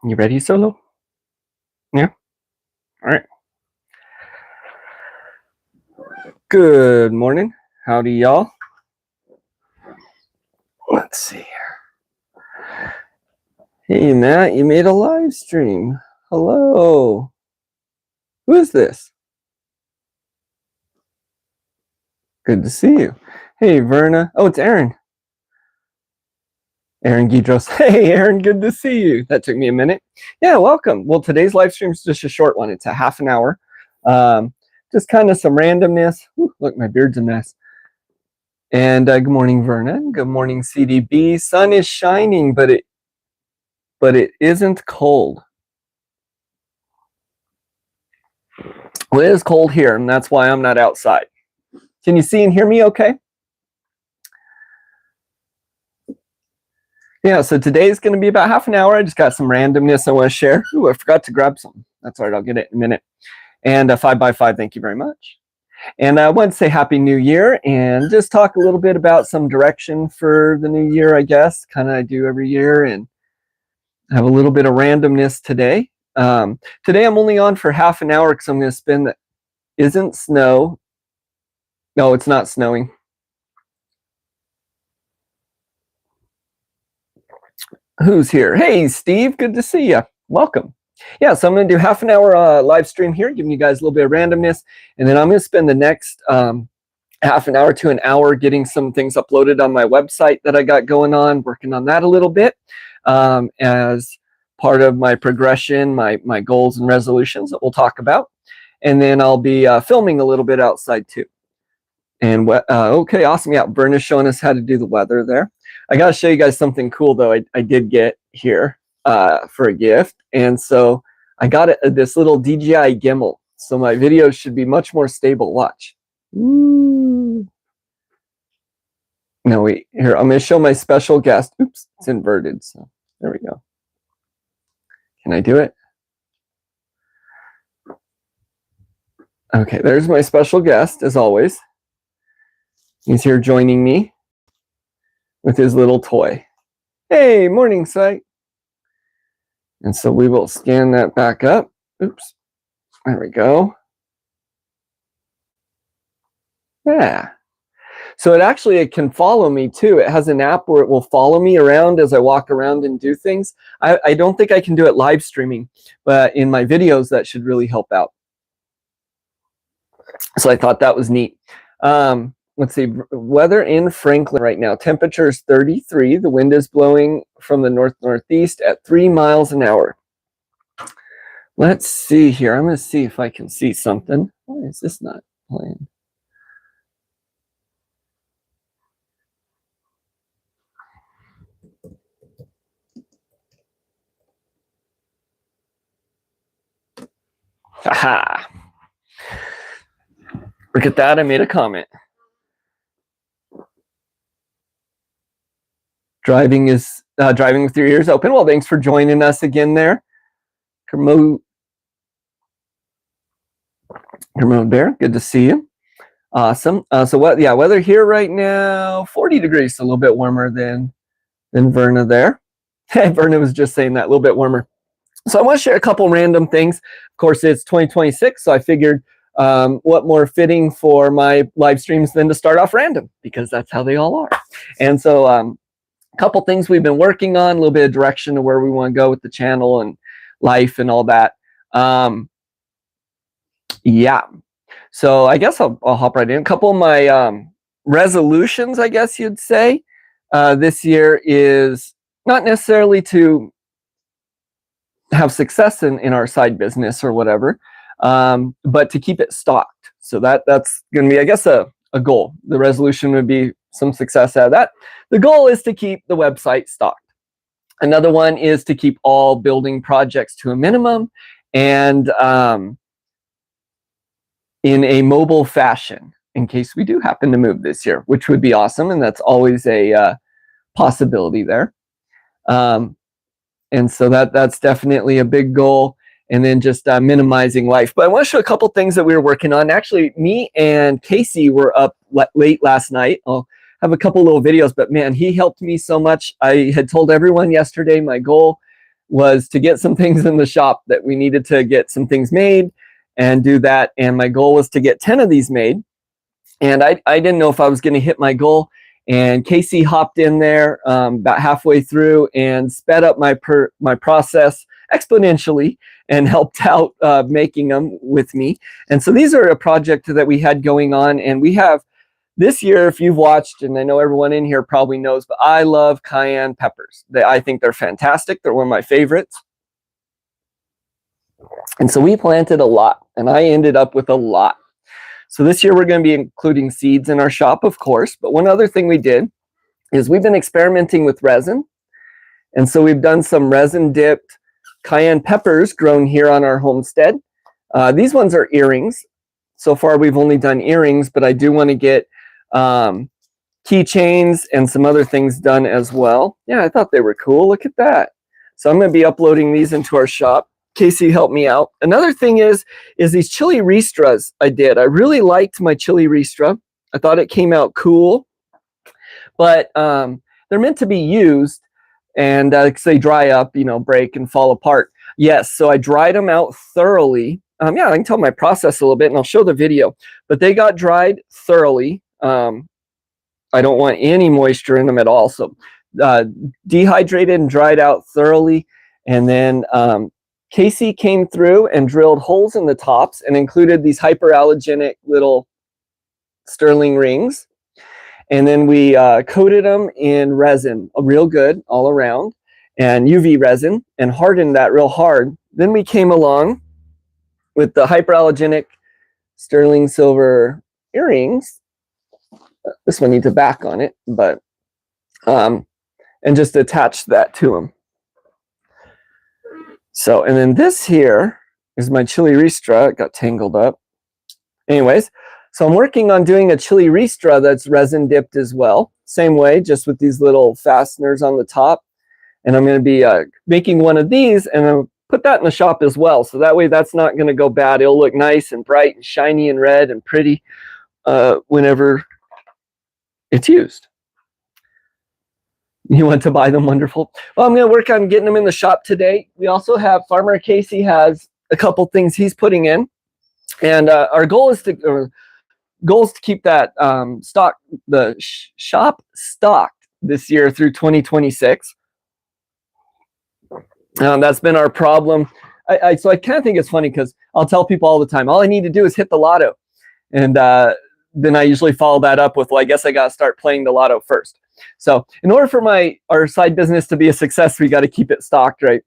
You ready, Solo? Yeah? All right. Good morning. Howdy, y'all. Let's see here. Hey, Matt, you made a live stream. Hello. Who is this? Good to see you. Hey, Verna. Oh, it's Aaron. Aaron Guidros. Hey, Aaron, good to see you. That took me a minute. Yeah, welcome. Well, today's live stream is just a short one. It's a half an hour. Just kind of some randomness. Ooh, look, my beard's a mess. And good morning, Vernon. Good morning, CDB. Sun is shining, but it isn't cold. Well, it is cold here, and that's why I'm not outside. Can you see and hear me okay? Yeah, so today's going to be about half an hour. I just got some randomness I want to share. Ooh, I forgot to grab some. That's all right, I'll get it in a minute. And 5x5, thank you very much. And I want to say Happy New Year and just talk a little bit about some direction for the new year, I guess. Kind of I do every year, and have a little bit of randomness today. Today I'm only on for half an hour because I'm going to spend the isn't snow. No, it's not snowing. Who's here? Hey, Steve, good to see you. Welcome. Yeah, so I'm going to do half an hour live stream here, giving you guys a little bit of randomness, and then I'm going to spend the next half an hour to an hour getting some things uploaded on my website that I got going on, working on that a little bit as part of my progression, my goals and resolutions that we'll talk about. And then I'll be filming a little bit outside too. And okay, awesome. Yeah, Verna's showing us how to do the weather there. I got to show you guys something cool though. I did get here for a gift. And so I got this little DJI gimbal. So my videos should be much more stable. Watch. Ooh. No, wait, here, I'm going to show my special guest. Oops, it's inverted. So there we go. Can I do it? Okay, there's my special guest, as always. He's here joining me with his little toy. Hey, morning, sight. And so we will scan that back up. Oops, there we go. Yeah. So it can follow me too. It has an app where it will follow me around as I walk around and do things. I don't think I can do it live streaming, but in my videos, that should really help out. So I thought that was neat. Let's see, weather in Franklin right now. Temperature is 33. The wind is blowing from the north-northeast at 3 miles an hour. Let's see here. I'm going to see if I can see something. Why is this not playing? Aha! Look at that. I made a comment. Driving with your ears open. Well, thanks for joining us again there. Kermode Bear, good to see you. Awesome. So weather here right now, 40 degrees, so a little bit warmer than Verna there. Verna was just saying that, a little bit warmer. So I want to share a couple random things. Of course, it's 2026, so I figured what more fitting for my live streams than to start off random, because that's how they all are. And so a couple things we've been working on, a little bit of direction to where we want to go with the channel and life and all that. Yeah. So I guess I'll hop right in. A couple of my resolutions, I guess you'd say, this year is not necessarily to have success in our side business or whatever, but to keep it stocked. So that's going to be, I guess, a goal. The resolution would be some success out of that. The goal is to keep the website stocked. Another one is to keep all building projects to a minimum and in a mobile fashion in case we do happen to move this year, which would be awesome. And that's always a possibility there. And so that's definitely a big goal. And then just minimizing life. But I want to show a couple things that we were working on. Actually, me and Casey were up late last night. I'll have a couple little videos, but man, he helped me so much. I had told everyone yesterday my goal was to get some things in the shop that we needed to get some things made and do that. And my goal was to get 10 of these made. And I didn't know if I was going to hit my goal. And Casey hopped in there about halfway through and sped up my process exponentially and helped out making them with me. And so these are a project that we had going on. And we have this year, if you've watched, and I know everyone in here probably knows, but I love cayenne peppers. I think they're fantastic. They're one of my favorites. And so we planted a lot, and I ended up with a lot. So this year we're going to be including seeds in our shop, of course. But one other thing we did is we've been experimenting with resin. And so we've done some resin dipped cayenne peppers grown here on our homestead. These ones are earrings. So far we've only done earrings, but I do want to get keychains and some other things done as well. Yeah, I thought they were cool. Look at that. So I'm going to be uploading these into our shop. Casey helped me out. Another thing is these chili ristras I did. I really liked my chili ristra. I thought it came out cool, but they're meant to be used, and they dry up, you know, break and fall apart. Yes, so I dried them out thoroughly. Yeah, I can tell my process a little bit, and I'll show the video. But they got dried thoroughly. I don't want any moisture in them at all. So dehydrated and dried out thoroughly, and then Casey came through and drilled holes in the tops and included these hyperallergenic little sterling rings. And then we coated them in resin, real good all around, and UV resin, and hardened that real hard. Then we came along with the hyperallergenic sterling silver earrings. This one needs a back on it, but and just attached that to them. So, and then this here is my chili ristra. It got tangled up. Anyways, so I'm working on doing a chili ristra that's resin dipped as well. Same way, just with these little fasteners on the top. And I'm going to be making one of these, and I'll put that in the shop as well. So that way that's not going to go bad. It'll look nice and bright and shiny and red and pretty whenever it's used. You want to buy them? Wonderful. Well, I'm going to work on getting them in the shop today. We also have Farmer Casey has a couple things he's putting in, and our goal is to keep that shop stocked this year through 2026. That's been our problem. So I kind of think it's funny because I'll tell people all the time, all I need to do is hit the lotto, and then I usually follow that up with, well, I guess I got to start playing the lotto first. So in order for our side business to be a success, we got to keep it stocked, right?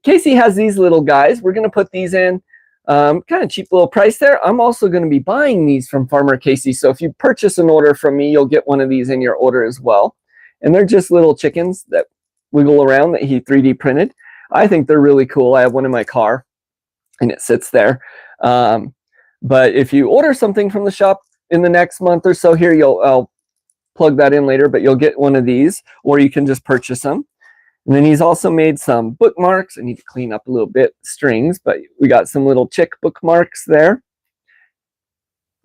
Casey has these little guys. We're going to put these in, kind of cheap little price there. I'm also going to be buying these from Farmer Casey. So if you purchase an order from me, you'll get one of these in your order as well. And they're just little chickens that wiggle around that he 3D printed. I think they're really cool. I have one in my car, and it sits there. But if you order something from the shop in the next month or so here, I'll plug that in later, but you'll get one of these, or you can just purchase them. And then he's also made some bookmarks. I need to clean up a little bit strings, but we got some little chick bookmarks there.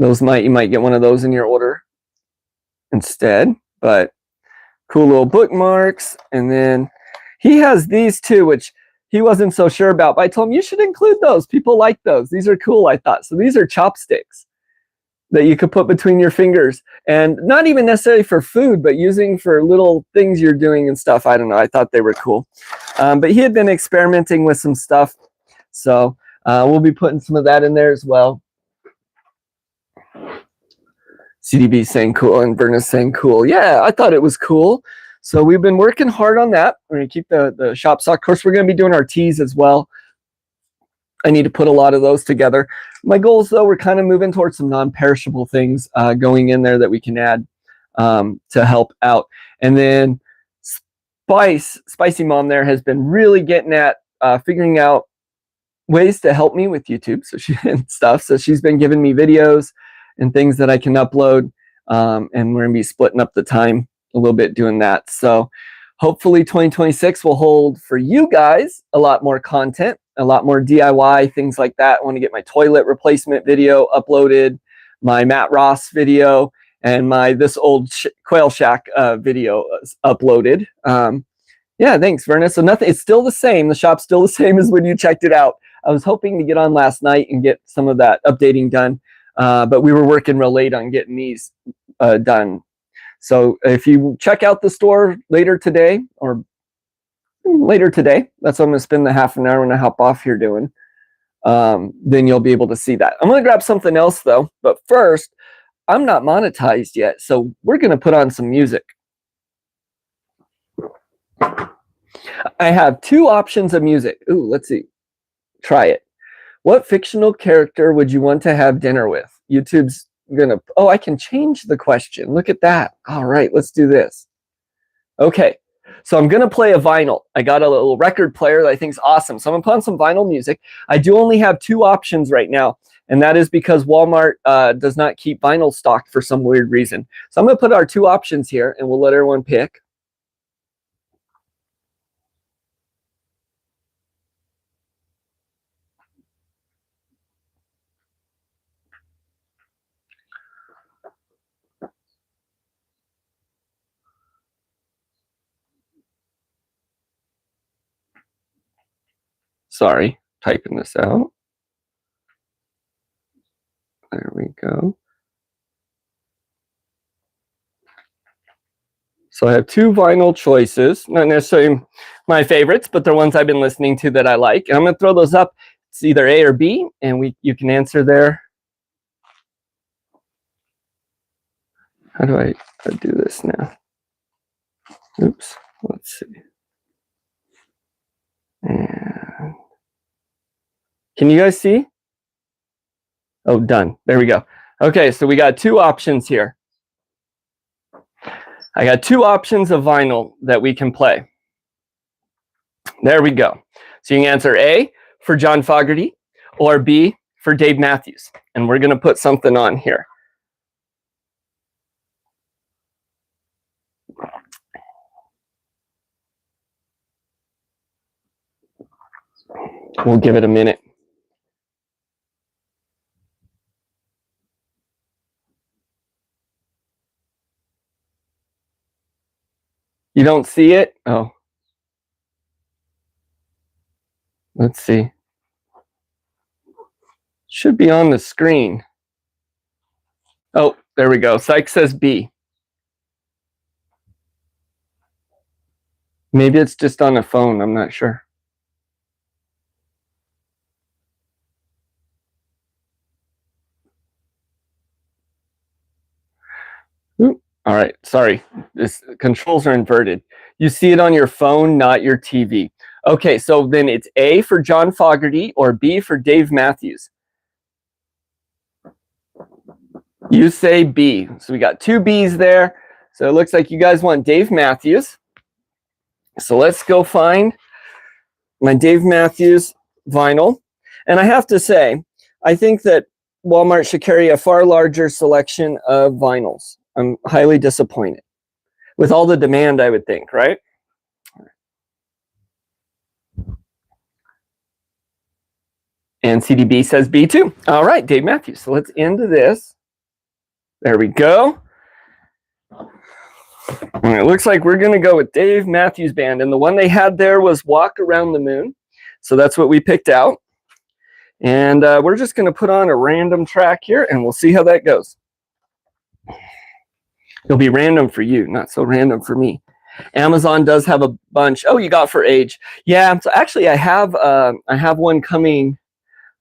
You might get one of those in your order instead, but cool little bookmarks. And then he has these too, which he wasn't so sure about, but I told him you should include those. People like those. These are cool, I thought. So these are chopsticks that you could put between your fingers, and not even necessarily for food, but using for little things you're doing and stuff. I don't know. I thought they were cool. But he had been experimenting with some stuff. So we'll be putting some of that in there as well. CDB saying cool, and Verna's saying cool. Yeah, I thought it was cool. So we've been working hard on that. We're going to keep the shop stock. Of course, we're going to be doing our teas as well. I need to put a lot of those together. My goals, though, we're kind of moving towards some non-perishable things going in there that we can add to help out. And then Spicy Mom there has been really getting at figuring out ways to help me with YouTube and stuff. So she's been giving me videos and things that I can upload, and we're going to be splitting up the time a little bit doing that. So hopefully 2026 will hold for you guys a lot more content, a lot more DIY, things like that. I want to get my toilet replacement video uploaded, my Matt Ross video, and my This Old Quail Shack video uploaded. Yeah, thanks, Verna. So nothing, it's still the same. The shop's still the same as when you checked it out. I was hoping to get on last night and get some of that updating done, but we were working real late on getting these done. So if you check out the store later today, that's what I'm going to spend the half an hour when I hop off here doing. Then you'll be able to see that. I'm going to grab something else though, but first, I'm not monetized yet, so we're going to put on some music. I have two options of music. Ooh, let's see. Try it. What fictional character would you want to have dinner with? YouTube's gonna, oh, I can change the question. Look at that. All right, let's do this. Okay, so I'm gonna play a vinyl. I got a little record player that I think is awesome. So I'm gonna put on some vinyl music. I do only have two options right now, and that is because Walmart does not keep vinyl stocked for some weird reason. So I'm gonna put our two options here, and we'll let everyone pick. Sorry, typing this out. There we go. So I have two vinyl choices, not necessarily my favorites, but they're ones I've been listening to that I like. And I'm going to throw those up. It's either A or B, and you can answer there. How do I do this now? Oops, let's see. And can you guys see? Oh, done. There we go. Okay, so we got two options here. I got two options of vinyl that we can play. There we go. So you can answer A for John Fogerty or B for Dave Matthews. And we're going to put something on here. We'll give it a minute. You don't see it? Oh. Let's see. Should be on the screen. Oh, there we go. Psych says B. Maybe it's just on a phone. I'm not sure. Ooh, all right. Sorry. This controls are inverted. You see it on your phone, not your TV. Okay, so then it's A for John Fogerty or B for Dave Matthews. You say B. So we got two B's there. So it looks like you guys want Dave Matthews. So let's go find my Dave Matthews vinyl. And I have to say, I think that Walmart should carry a far larger selection of vinyls. I'm highly disappointed. With all the demand, I would think, right? And CDB says B too. All right, Dave Matthews. So let's end this. There we go. And it looks like we're going to go with Dave Matthews Band. And the one they had there was Walk Around the Moon. So that's what we picked out. And we're just going to put on a random track here, and we'll see how that goes. It'll be random for you, not so random for me. Amazon does have a bunch. Oh, you got for age. Yeah, so actually I have one coming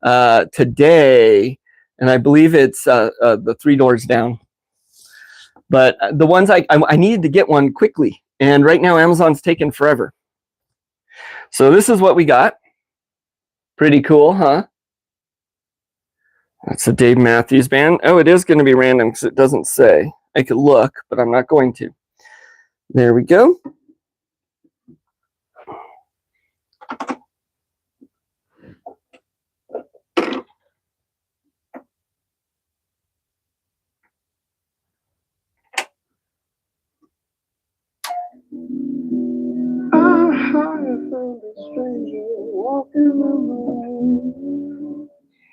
today, and I believe it's the 3 Doors Down. But the ones I needed to get one quickly, and right now Amazon's taking forever. So this is what we got. Pretty cool, huh? That's a Dave Matthews Band. Oh, it is going to be random because it doesn't say. I could look, but I'm not going to. There we go.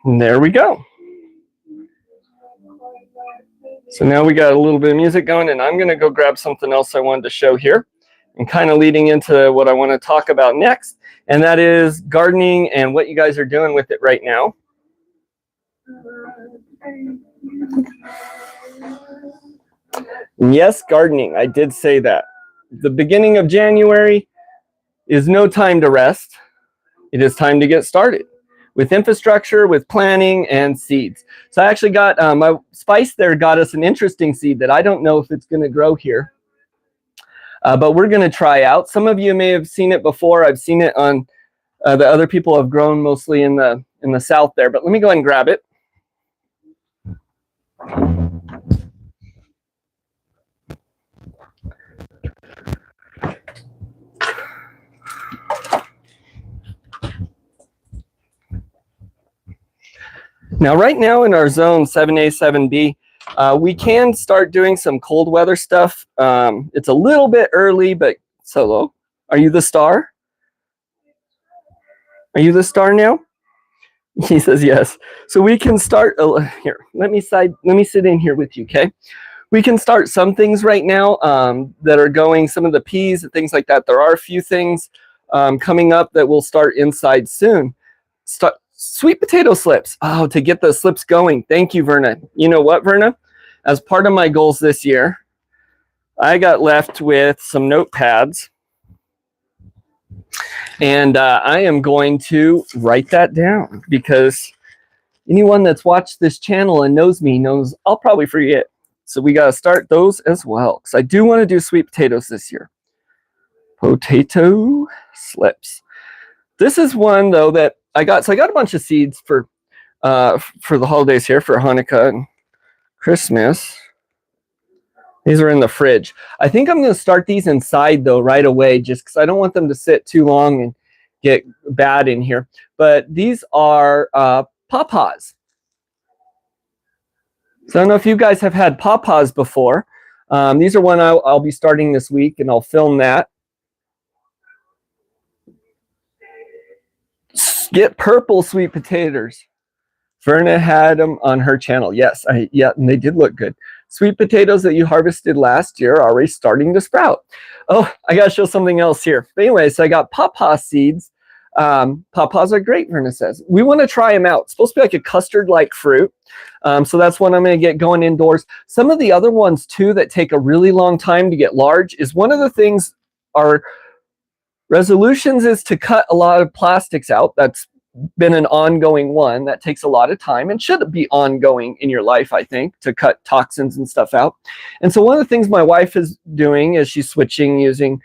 And there we go. So now we got a little bit of music going, and I'm going to go grab something else I wanted to show here. and kind of leading into what I want to talk about next, and that is gardening and what you guys are doing with it right now. Yes, gardening. I did say that. The beginning of January is no time to rest. It is time to get started with infrastructure, with planning, and seeds. So I actually got, my spice there got us an interesting seed that I don't know if it's going to grow here. But we're going to try out. Some of you may have seen it before. I've seen it on the other people have grown mostly in the south there. But let me go ahead and grab it. Now, right now in our zone 7A, 7B, we can start doing some cold weather stuff. It's a little bit early, but Solo, are you the star? Are you the star now? He says yes. So we can start here. Let me sit in here with you, okay? We can start some things right now that are going, some of the peas and things like that. There are a few things coming up that will start inside soon. Sweet potato slips. Oh, to get the slips going. Thank you, Verna. You know what, Verna? As part of my goals this year, I got left with some notepads. And I am going to write that down because anyone that's watched this channel and knows me knows I'll probably forget. So we got to start those as well. Because I do want to do sweet potatoes this year. Potato slips. This is one, though, that I got. So I got a bunch of seeds for the holidays here, for Hanukkah and Christmas. These are in the fridge. I think I'm going to start these inside, though, right away, just because I don't want them to sit too long and get bad in here. But these are pawpaws. So I don't know if you guys have had pawpaws before. These are one I'll be starting this week, and I'll film that. Get purple sweet potatoes. Verna had them on her channel. Yes, yeah, and they did look good. Sweet potatoes that you harvested last year are already starting to sprout. Oh, I got to show something else here. But anyway, so I got pawpaw seeds. Pawpaws are great, Verna says. We want to try them out. It's supposed to be like a custard-like fruit. So that's one I'm going to get going indoors. Some of the other ones, too, that take a really long time to get large is one of the things our resolutions is to cut a lot of plastics out. That's been an ongoing one that takes a lot of time and should be ongoing in your life, I think, to cut toxins and stuff out. And so one of the things my wife is doing is she's switching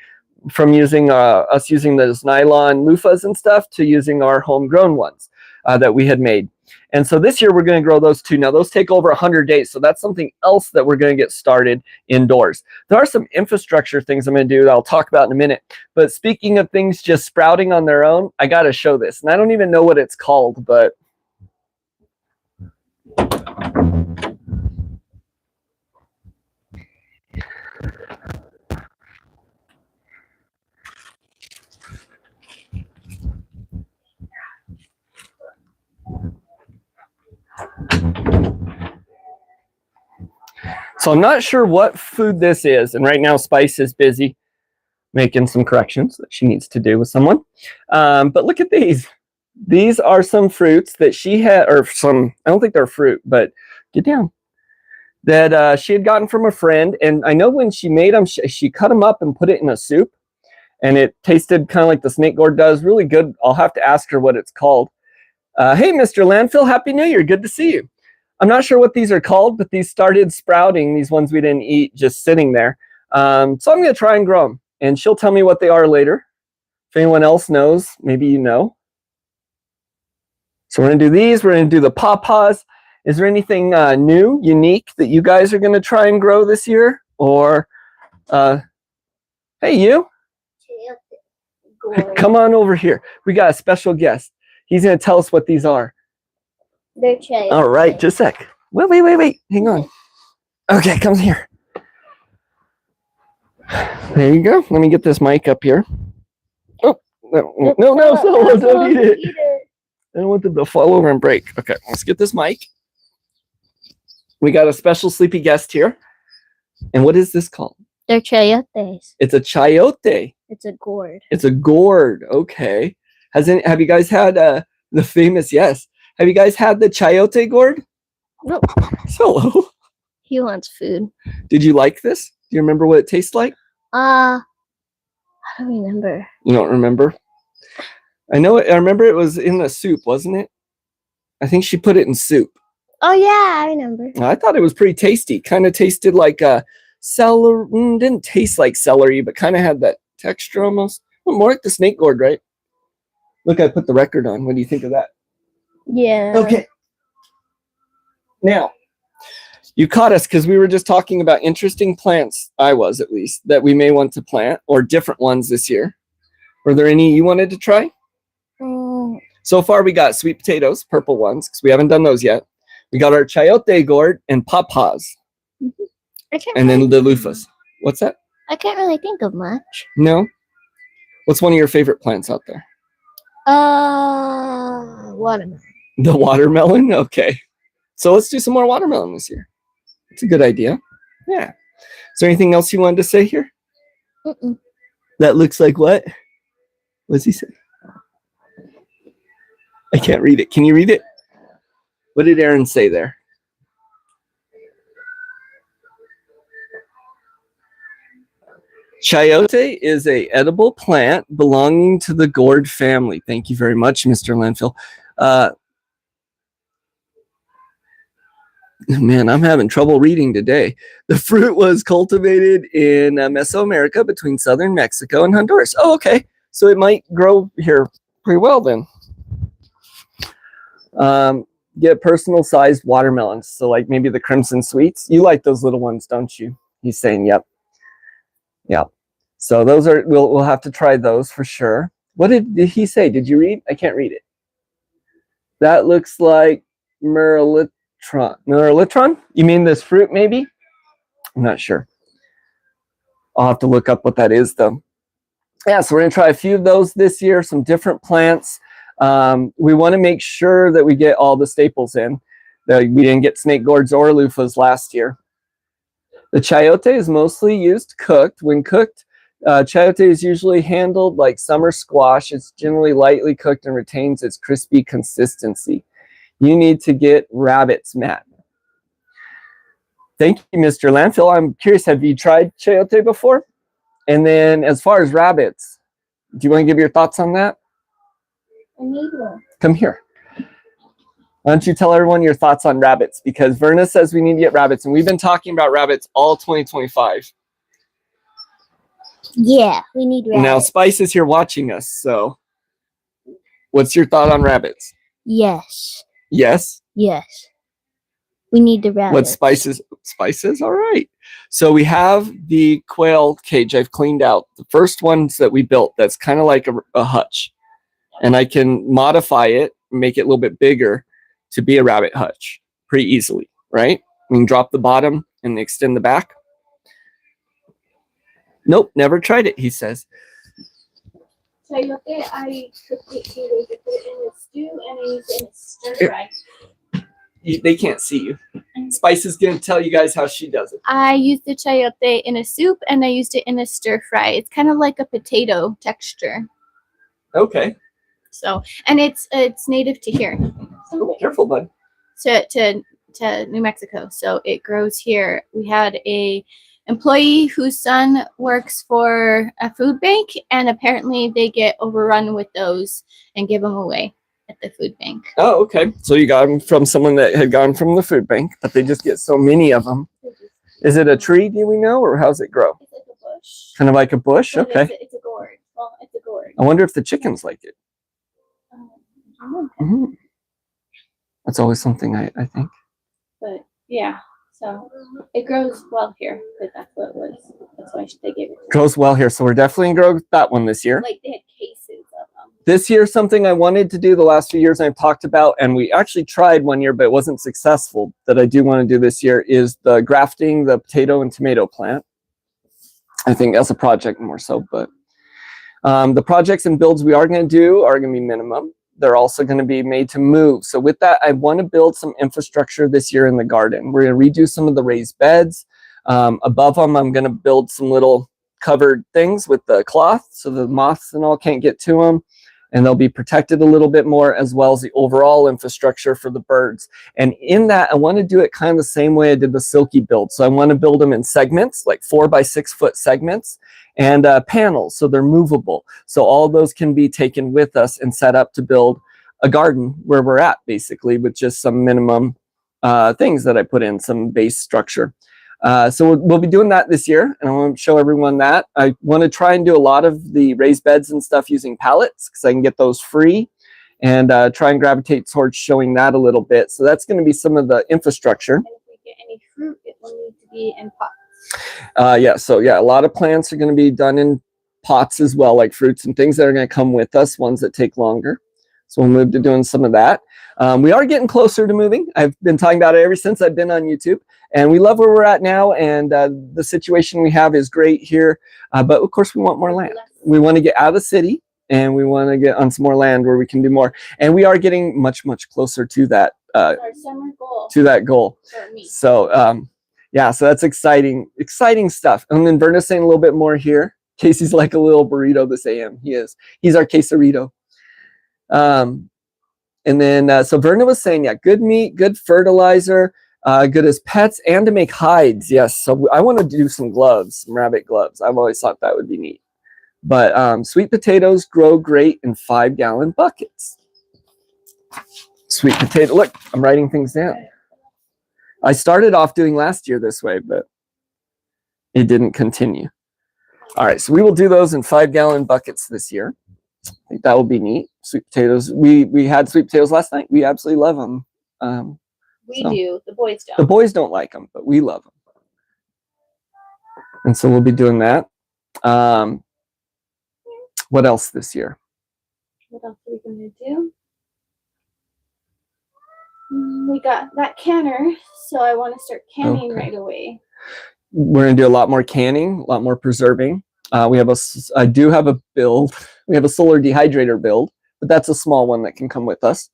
from using us using those nylon loofahs and stuff to using our homegrown ones that we had made. And so this year we're going to grow those too. Now those take over 100 days. So that's something else that we're going to get started indoors. There are some infrastructure things I'm going to do that I'll talk about in a minute. But speaking of things just sprouting on their own, I got to show this. And I don't even know what it's called, but so I'm not sure what food this is. And right now Spice is busy making some corrections that she needs to do with someone. But look at these. These are some fruits that she had, or some, I don't think they're fruit, but get down, that she had gotten from a friend. And I know when she made them, she cut them up and put it in a soup. And it tasted kind of like the snake gourd does. Really good. I'll have to ask her what it's called. Hey, Mr. Landfill, Happy New Year. Good to see you. I'm not sure what these are called, but these started sprouting, these ones we didn't eat, just sitting there. So I'm going to try and grow them. And she'll tell me what they are later. If anyone else knows, maybe you know. So we're going to do these. We're going to do the pawpaws. Is there anything new, unique that you guys are going to try and grow this year? Or, hey, you. Come on over here. We got a special guest. He's going to tell us what these are. They're cherry. All right, just a sec. Wait. Hang on. Okay, come here. There you go. Let me get this mic up here. Oh, no, Solo, don't eat it. I don't want them to fall over and break. Okay, let's get this mic. We got a special sleepy guest here. And what is this called? They're chayotes. It's a chayote. It's a gourd. It's a gourd. Okay. Have you guys had the famous, yes. Have you guys had the chayote gourd? Nope. Hello. He wants food. Did you like this? Do you remember what it tastes like? I don't remember. You don't remember? I remember it was in the soup, wasn't it? I think she put it in soup. Oh yeah, I remember. I thought it was pretty tasty. Kind of tasted like celery. Didn't taste like celery, but kind of had that texture almost. Well, more like the snake gourd, right? Look, I put the record on. What do you think of that? Yeah. Okay. Now, you caught us because we were just talking about interesting plants, I was at least, that we may want to plant, or different ones this year. Were there any you wanted to try? So far, we got sweet potatoes, purple ones, because we haven't done those yet. We got our chayote gourd and pawpaws. And then the loofahs. What's that? I can't really think of much. No? What's one of your favorite plants out there? Watermelon. The watermelon? Okay. So let's do some more watermelon this year. It's a good idea. Yeah. Is there anything else you wanted to say here? Mm-mm. That looks like what? What does he say? I can't read it. Can you read it? What did Aaron say there? Chayote is a edible plant belonging to the gourd family. Thank you very much, Mr. Landfill. Man, I'm having trouble reading today. The fruit was cultivated in Mesoamerica between southern Mexico and Honduras. Oh, okay. So it might grow here pretty well then. Get personal sized watermelons. So like maybe the Crimson Sweets. You like those little ones, don't you? He's saying, yep. Yep. So those are, we'll have to try those for sure. What did he say? Did you read? I can't read it. That looks like Myrlitron? You mean this fruit maybe? I'm not sure. I'll have to look up what that is though. Yeah, so we're going to try a few of those this year, some different plants. We want to make sure that we get all the staples in. We didn't get snake gourds or loofahs last year. The chayote is mostly used cooked. When cooked, chayote is usually handled like summer squash. It's generally lightly cooked and retains its crispy consistency. You need to get rabbits, Matt. Thank you, Mr. Landfill. I'm curious, have you tried chayote before? And then as far as rabbits, do you want to give your thoughts on that? I need one. Come here. Why don't you tell everyone your thoughts on rabbits? Because Verna says we need to get rabbits, and we've been talking about rabbits all 2025. Yeah, we need rabbits. Now, Spice is here watching us, so what's your thought on rabbits? Yes. Yes? Yes. We need the rabbits. What Spices? Spices? All right. So we have the quail cage I've cleaned out. The first ones that we built, that's kind of like a hutch. And I can modify it, make it a little bit bigger to be a rabbit hutch pretty easily, right? We can drop the bottom and extend the back. Nope, never tried it, he says. Chayote, I cooked it 2 days. I put it in a stew and I used it in a stir fry. They can't see you. Spice is going to tell you guys how she does it. I used the chayote in a soup and I used it in a stir fry. It's kind of like a potato texture. Okay. So, and it's native to here. Oh, careful, bud. To New Mexico. So it grows here. We had a employee whose son works for a food bank, and apparently they get overrun with those and give them away at the food bank. Oh, okay. So you got them from someone that had gone from the food bank, but they just get so many of them. Is it a tree, do we know, or how's it grow? It's like a bush. Kind of like a bush? Okay. It's a gourd. Well, it's a gourd. I wonder if the chickens like it. I don't know. Mm-hmm. That's always something I think. But yeah, so it grows well here because that's what it was. That's why they gave it. Grows well here, so we're definitely going to grow that one this year. Like they had cases of them. This year, something I wanted to do the last few years I've talked about, and we actually tried one year, but it wasn't successful, that I do want to do this year, is the grafting the potato and tomato plant. I think that's a project more so, but the projects and builds we are going to do are going to be minimum. They're also going to be made to move. So with that, I want to build some infrastructure this year in the garden. We're going to redo some of the raised beds. Above them, I'm going to build some little covered things with the cloth so the moths and all can't get to them. And they'll be protected a little bit more, as well as the overall infrastructure for the birds. And in that, I want to do it kind of the same way I did the silky build. So I want to build them in segments, like 4 by 6 foot segments, and panels, so they're movable. So all those can be taken with us and set up to build a garden where we're at, basically, with just some minimum things that I put in, some base structure. So we'll be doing that this year, and I want to show everyone that. I want to try and do a lot of the raised beds and stuff using pallets, because I can get those free, and try and gravitate towards showing that a little bit. So that's going to be some of the infrastructure. And if we get any fruit, it will need to be in pots. Yeah, so yeah, a lot of plants are going to be done in pots as well, like fruits and things that are going to come with us, ones that take longer. So we'll move to doing some of that. We are getting closer to moving. I've been talking about it ever since I've been on YouTube, and we love where we're at now, and the situation we have is great here, but of course we want more land. We want to get out of the city, and we want to get on some more land where we can do more, and we are getting much closer to that Our summer goal. to that goal. For me. So yeah, so that's exciting stuff. And then Verna's saying a little bit more here. Casey's like a little burrito this AM. He's our quesarito. And then, so Verna was saying, yeah, good meat, good fertilizer, good as pets, and to make hides. Yes, so I want to do some gloves, some rabbit gloves. I've always thought that would be neat. But sweet potatoes grow great in 5-gallon buckets. Sweet potato, look, I'm writing things down. I started off doing last year this way, but it didn't continue. All right, so we will do those in 5-gallon buckets this year. I think that will be neat. Sweet potatoes. We had sweet potatoes last night. We absolutely love them. We do. The boys don't. The boys don't like them, but we love them. And so we'll be doing that. What else this year? What else are we going to do? We got that canner, so I want to start canning right away. We're going to do a lot more canning, a lot more preserving. I do have a build. We have a solar dehydrator build, but that's a small one that can come with us.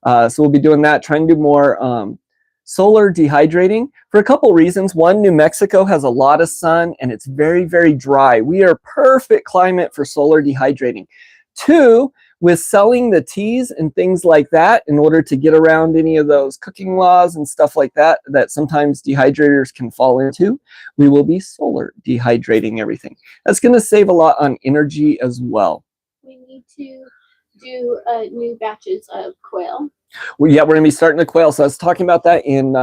So we'll be doing that, trying to do more solar dehydrating for a couple reasons. One, New Mexico has a lot of sun and it's very dry. We are perfect climate for solar dehydrating. Two, with selling the teas and things like that, in order to get around any of those cooking laws and stuff like that, that sometimes dehydrators can fall into, we will be solar dehydrating everything. That's going to save a lot on energy as well. We need to do new batches of quail. Well, yeah, we're going to be starting the quail. So I was talking about that in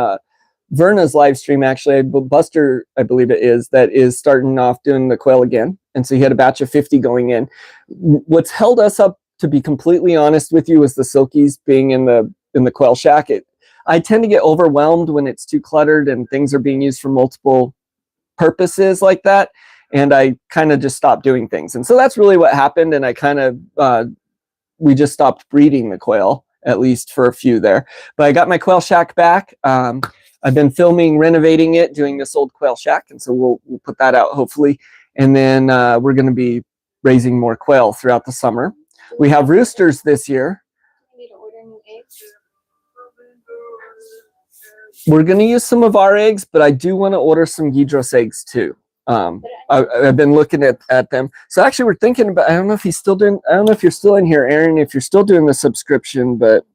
Verna's live stream, actually. Buster, I believe it is, that is starting off doing the quail again. And so he had a batch of 50 going in. What's held us up, to be completely honest with you, is the silkies being in the quail shack. I tend to get overwhelmed when it's too cluttered and things are being used for multiple purposes like that. And I kind of just stopped doing things. And so that's really what happened. And I kind of, we just stopped breeding the quail, at least for a few there. But I got my quail shack back. I've been filming, renovating it, doing this old quail shack. And so we'll put that out hopefully. And then we're going to be raising more quail throughout the summer. We have roosters this year. I need to order new eggs. We're going to use some of our eggs, but I do want to order some Ghidros eggs too. I've been looking at them. So actually we're thinking about, I don't know if he's still doing, I don't know if you're still in here, Aaron, if you're still doing the subscription, but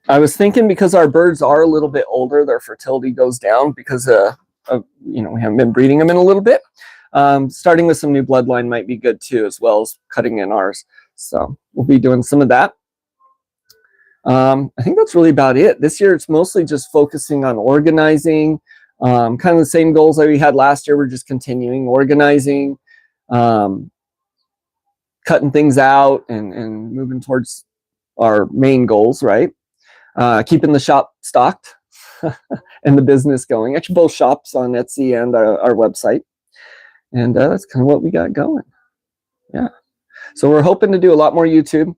I was thinking, because our birds are a little bit older, their fertility goes down because we haven't been breeding them in a little bit. Starting with some new bloodline might be good too, as well as cutting in ours. So we'll be doing some of that. I think that's really about it. This year it's mostly just focusing on organizing, kind of the same goals that we had last year. We're just continuing organizing, cutting things out and moving towards our main goals, right? Keeping the shop stocked and the business going. Actually, both shops on Etsy and our website. And that's kind of what we got going. Yeah. So we're hoping to do a lot more YouTube.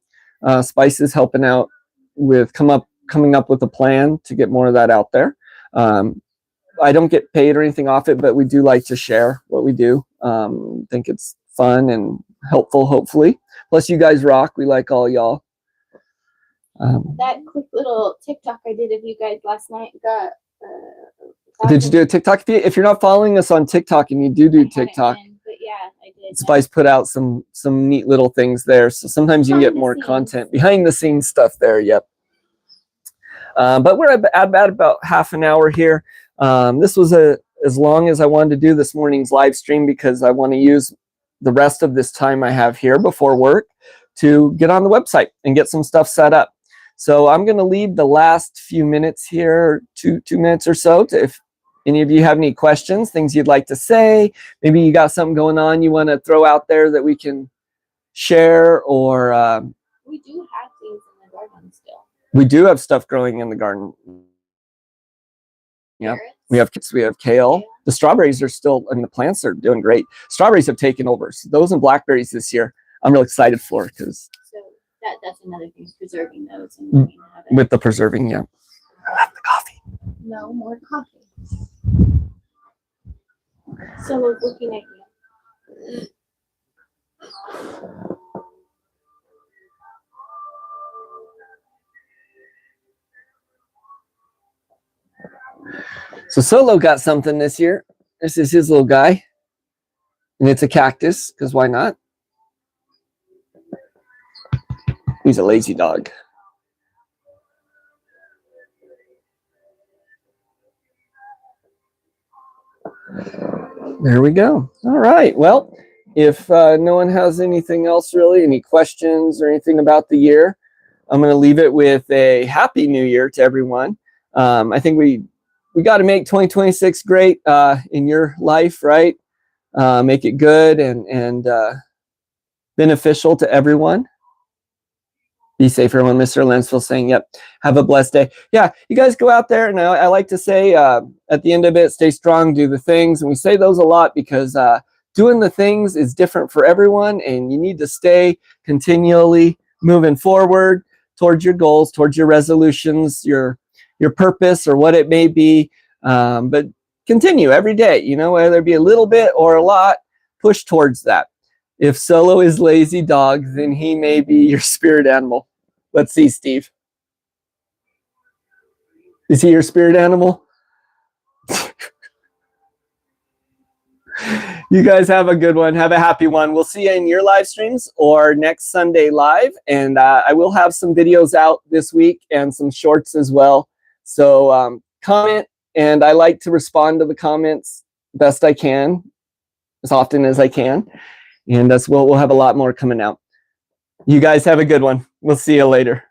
Spice is helping out with coming up with a plan to get more of that out there. I don't get paid or anything off it, but we do like to share what we do. Think it's fun and helpful, hopefully. Plus, you guys rock. We like all y'all. That quick little TikTok I did of you guys last night got Did you do a TikTok? If you're not following us on TikTok and you do TikTok, but yeah, I did. Spice put out some neat little things there. So sometimes you can get more content behind the scenes stuff there. Yep. But we're at about half an hour here. This was as long as I wanted to do this morning's live stream because I want to use the rest of this time I have here before work to get on the website and get some stuff set up. So I'm going to leave the last few minutes here, two minutes or so, to if any of you have any questions, things you'd like to say, maybe you got something going on you want to throw out there that we can share, or We do have things in the garden still. we do have stuff growing in the garden. Yeah, we have kale. The strawberries are still, and the plants are doing great. Strawberries have taken over. So those and blackberries this year, I'm real excited for because. So that's another thing, preserving those and with the preserving, yeah. I love the coffee. No more coffee. So we're looking at you. So Solo got something this year. This is his little guy. And it's a cactus, because why not? He's a lazy dog. There we go. All right. Well, if no one has anything else really, any questions or anything about the year, I'm going to leave it with a happy new year to everyone. I think we got to make 2026 great in your life, right? Make it good and beneficial to everyone. Be safe, everyone. Mr. Lensville saying, yep, have a blessed day. Yeah, you guys go out there, and I like to say at the end of it, stay strong, do the things. And we say those a lot because doing the things is different for everyone, and you need to stay continually moving forward towards your goals, towards your resolutions, your purpose, or what it may be. But continue every day, you know, whether it be a little bit or a lot, push towards that. If Solo is lazy dog, then he may be your spirit animal. Let's see, Steve. Is he your spirit animal? You guys have a good one. Have a happy one. We'll see you in your live streams or next Sunday live. And I will have some videos out this week and some shorts as well. So comment, and I like to respond to the comments best I can, as often as I can. And we'll have a lot more coming out. You guys have a good one. We'll see you later.